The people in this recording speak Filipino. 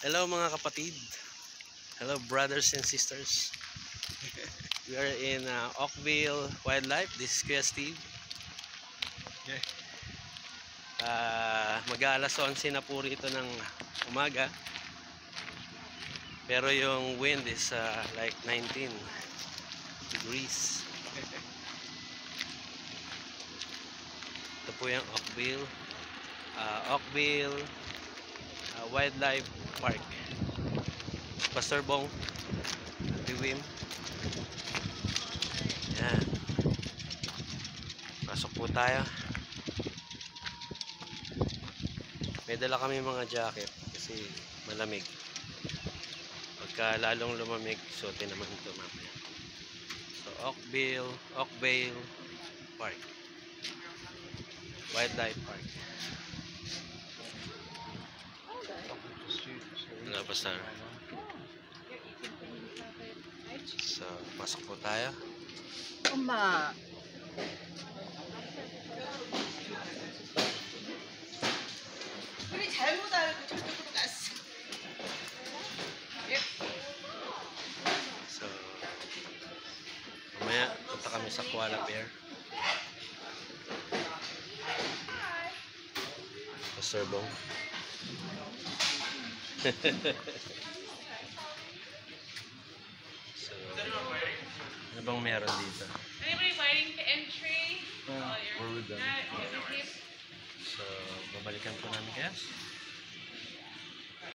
Hello mga kapatid. Hello brothers and sisters. We are in Oakville Wildlife. This is Kuya Steve. Mag-aalas 11 na po rito ng umaga. Pero yung wind is like 19 degrees. Ito po yung Oakville Wildlife Park. Pastor Bong, Biwim. Yan. Pasok po tayo. May dala kami mga jacket kasi malamig. Pagka lalong lumamig, suotin naman ito mamaya. So Oakville Park. Wildlife Park. Wala pa sir. So, pasok po tayo. 엄마. 우리 잘못 알고 저쪽으로 갔어. So, mamaya punta kami sa Koala Bear. Pastor Bong. So, ano bang meron dito? Anybody waiting to entry? We're with them. So, babalikan po namin guys.